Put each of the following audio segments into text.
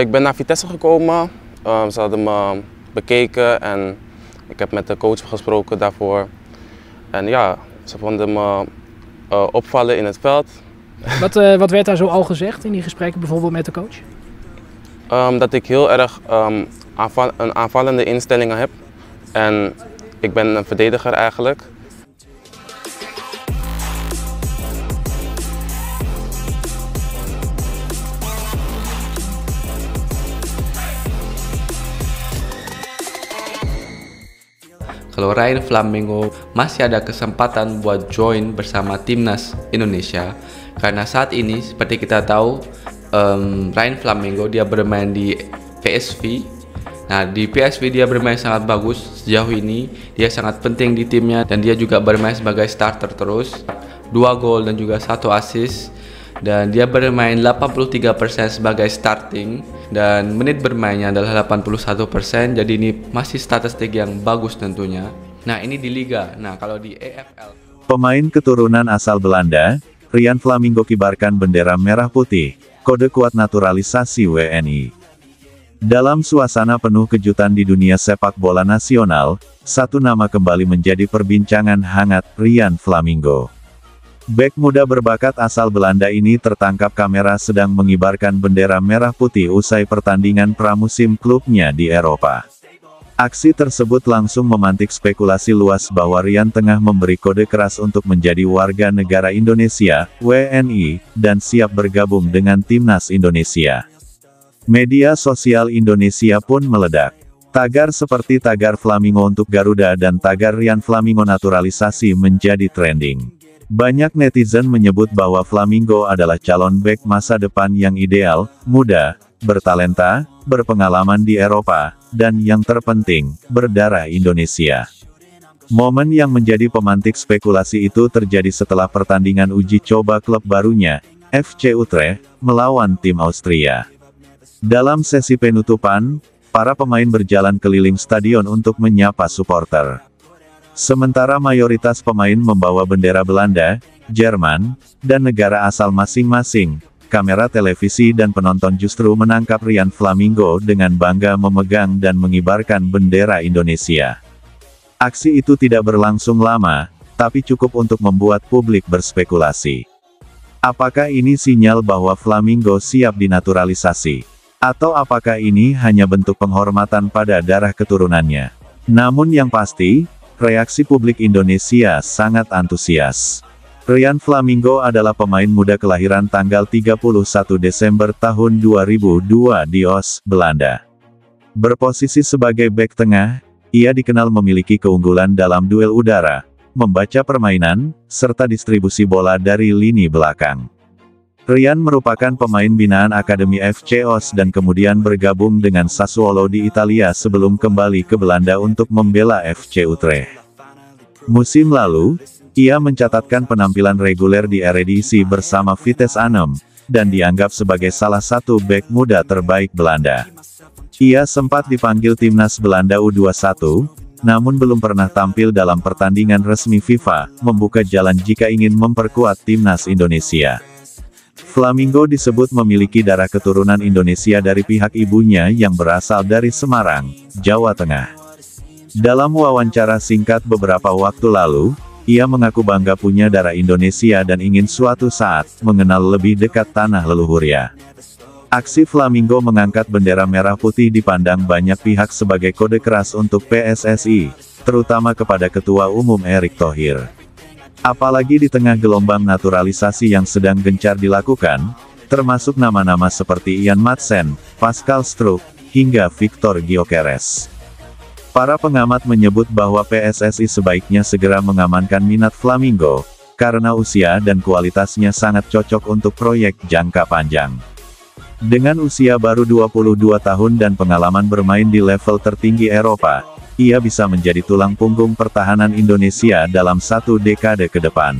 Ik ben naar Vitesse gekomen, ze hadden me bekeken en ik heb met de coach gesproken daarvoor. En ja, ze vonden me opvallen in het veld. Wat werd daar zo al gezegd in die gesprekken, bijvoorbeeld met de coach? Dat ik heel erg een aanvallende instellingen heb en ik ben een verdediger eigenlijk. Kalau Ryan Flamingo masih ada kesempatan buat join bersama timnas Indonesia, karena saat ini seperti kita tahu Ryan Flamingo dia bermain di PSV. Nah, di PSV dia bermain sangat bagus sejauh ini, dia sangat penting di timnya dan dia juga bermain sebagai starter terus, 2 gol dan juga 1 assist. Dan dia bermain 83% sebagai starting dan menit bermainnya adalah 81%, jadi ini masih statistik yang bagus tentunya. Nah, ini di Liga. Nah, kalau di EFL, pemain keturunan asal Belanda, Ryan Flamingo kibarkan bendera merah putih, kode kuat naturalisasi WNI. Dalam suasana penuh kejutan di dunia sepak bola nasional, satu nama kembali menjadi perbincangan hangat, Ryan Flamingo. Bek muda berbakat asal Belanda ini tertangkap kamera sedang mengibarkan bendera merah putih usai pertandingan pramusim klubnya di Eropa. Aksi tersebut langsung memantik spekulasi luas bahwa Ryan tengah memberi kode keras untuk menjadi warga negara Indonesia, WNI, dan siap bergabung dengan timnas Indonesia. Media sosial Indonesia pun meledak. Tagar seperti tagar Flamingo untuk Garuda dan tagar Ryan Flamingo naturalisasi menjadi trending. Banyak netizen menyebut bahwa Flamingo adalah calon bek masa depan yang ideal, muda, bertalenta, berpengalaman di Eropa, dan yang terpenting, berdarah Indonesia. Momen yang menjadi pemantik spekulasi itu terjadi setelah pertandingan uji coba klub barunya, FC Utrecht, melawan tim Austria. Dalam sesi penutupan, para pemain berjalan keliling stadion untuk menyapa supporter. Sementara mayoritas pemain membawa bendera Belanda, Jerman, dan negara asal masing-masing, kamera televisi dan penonton justru menangkap Ryan Flamingo dengan bangga memegang dan mengibarkan bendera Indonesia. Aksi itu tidak berlangsung lama, tapi cukup untuk membuat publik berspekulasi. Apakah ini sinyal bahwa Flamingo siap dinaturalisasi? Atau apakah ini hanya bentuk penghormatan pada darah keturunannya? Namun yang pasti, reaksi publik Indonesia sangat antusias. Ryan Flamingo adalah pemain muda kelahiran tanggal 31 Desember tahun 2002 di Os, Belanda. Berposisi sebagai bek tengah, ia dikenal memiliki keunggulan dalam duel udara, membaca permainan, serta distribusi bola dari lini belakang. Ryan merupakan pemain binaan Akademi FC Os dan kemudian bergabung dengan Sassuolo di Italia sebelum kembali ke Belanda untuk membela FC Utrecht. Musim lalu, ia mencatatkan penampilan reguler di Eredivisie bersama Vitesse Arnhem, dan dianggap sebagai salah satu bek muda terbaik Belanda. Ia sempat dipanggil timnas Belanda U21, namun belum pernah tampil dalam pertandingan resmi FIFA, membuka jalan jika ingin memperkuat timnas Indonesia. Flamingo disebut memiliki darah keturunan Indonesia dari pihak ibunya yang berasal dari Semarang, Jawa Tengah. Dalam wawancara singkat beberapa waktu lalu, ia mengaku bangga punya darah Indonesia dan ingin suatu saat mengenal lebih dekat tanah leluhurnya. Aksi Flamingo mengangkat bendera merah putih dipandang banyak pihak sebagai kode keras untuk PSSI, terutama kepada Ketua Umum Erick Thohir. Apalagi di tengah gelombang naturalisasi yang sedang gencar dilakukan, termasuk nama-nama seperti Ian Madsen, Pascal Struijk, hingga Victor Gyökeres. Para pengamat menyebut bahwa PSSI sebaiknya segera mengamankan minat Flamingo, karena usia dan kualitasnya sangat cocok untuk proyek jangka panjang. Dengan usia baru 22 tahun dan pengalaman bermain di level tertinggi Eropa, ia bisa menjadi tulang punggung pertahanan Indonesia dalam 1 dekade ke depan.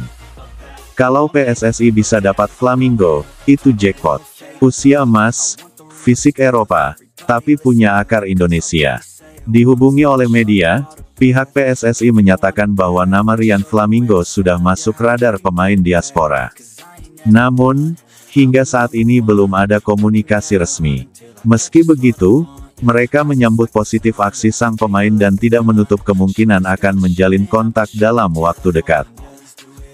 Kalau PSSI bisa dapat Flamingo, itu jackpot. Usia emas, fisik Eropa, tapi punya akar Indonesia. Dihubungi oleh media, pihak PSSI menyatakan bahwa nama Ryan Flamingo sudah masuk radar pemain diaspora. Namun, hingga saat ini belum ada komunikasi resmi. Meski begitu, mereka menyambut positif aksi sang pemain dan tidak menutup kemungkinan akan menjalin kontak dalam waktu dekat.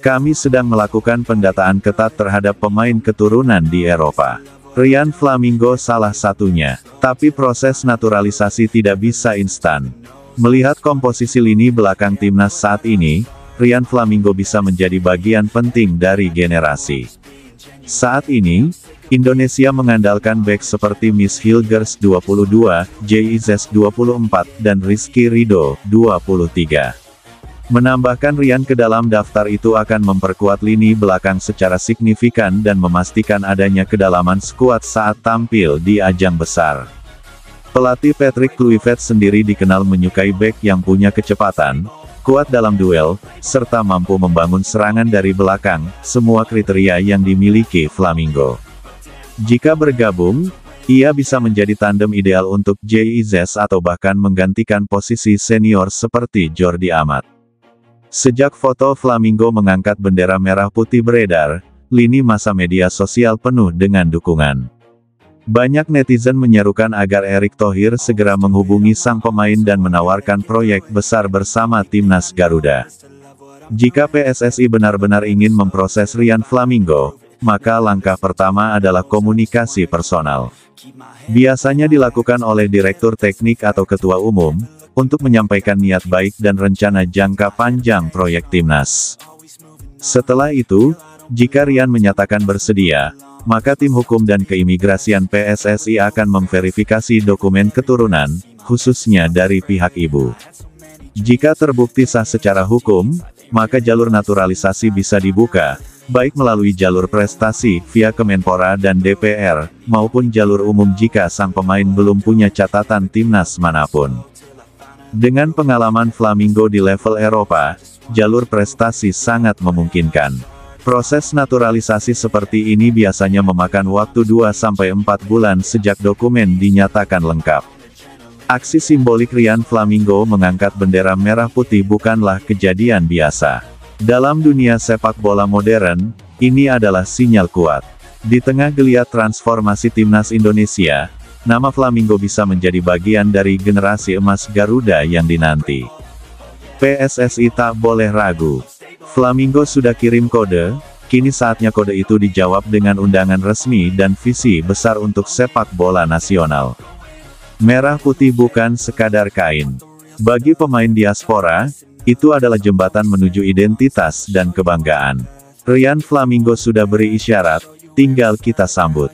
Kami sedang melakukan pendataan ketat terhadap pemain keturunan di Eropa. Ryan Flamingo salah satunya, tapi proses naturalisasi tidak bisa instan. Melihat komposisi lini belakang timnas saat ini, Ryan Flamingo bisa menjadi bagian penting dari generasi. Saat ini, Indonesia mengandalkan bek seperti Miss Hilgers 22, Jizes 24, dan Rizky Ridho 23. Menambahkan Ryan ke dalam daftar itu akan memperkuat lini belakang secara signifikan dan memastikan adanya kedalaman skuad saat tampil di ajang besar. Pelatih Patrick Kluivert sendiri dikenal menyukai bek yang punya kecepatan, kuat dalam duel, serta mampu membangun serangan dari belakang, semua kriteria yang dimiliki Flamingo. Jika bergabung, ia bisa menjadi tandem ideal untuk Jizes atau bahkan menggantikan posisi senior seperti Jordi Amat. Sejak foto Flamingo mengangkat bendera merah putih beredar, lini massa media sosial penuh dengan dukungan. Banyak netizen menyerukan agar Erick Thohir segera menghubungi sang pemain dan menawarkan proyek besar bersama timnas Garuda. Jika PSSI benar-benar ingin memproses Ryan Flamingo, maka langkah pertama adalah komunikasi personal. Biasanya dilakukan oleh direktur teknik atau ketua umum, untuk menyampaikan niat baik dan rencana jangka panjang proyek timnas. Setelah itu, jika Ryan menyatakan bersedia, maka tim hukum dan keimigrasian PSSI akan memverifikasi dokumen keturunan, khususnya dari pihak ibu. Jika terbukti sah secara hukum, maka jalur naturalisasi bisa dibuka, baik melalui jalur prestasi, via Kemenpora dan DPR, maupun jalur umum jika sang pemain belum punya catatan timnas manapun. Dengan pengalaman Flamingo di level Eropa, jalur prestasi sangat memungkinkan. Proses naturalisasi seperti ini biasanya memakan waktu 2-4 bulan sejak dokumen dinyatakan lengkap. Aksi simbolik Ryan Flamingo mengangkat bendera merah putih bukanlah kejadian biasa. Dalam dunia sepak bola modern, ini adalah sinyal kuat. Di tengah geliat transformasi timnas Indonesia, nama Flamingo bisa menjadi bagian dari generasi emas Garuda yang dinanti. PSSI tak boleh ragu. Flamingo sudah kirim kode, kini saatnya kode itu dijawab dengan undangan resmi dan visi besar untuk sepak bola nasional. Merah putih bukan sekadar kain. Bagi pemain diaspora, itu adalah jembatan menuju identitas dan kebanggaan. Ryan Flamingo sudah beri isyarat, tinggal kita sambut.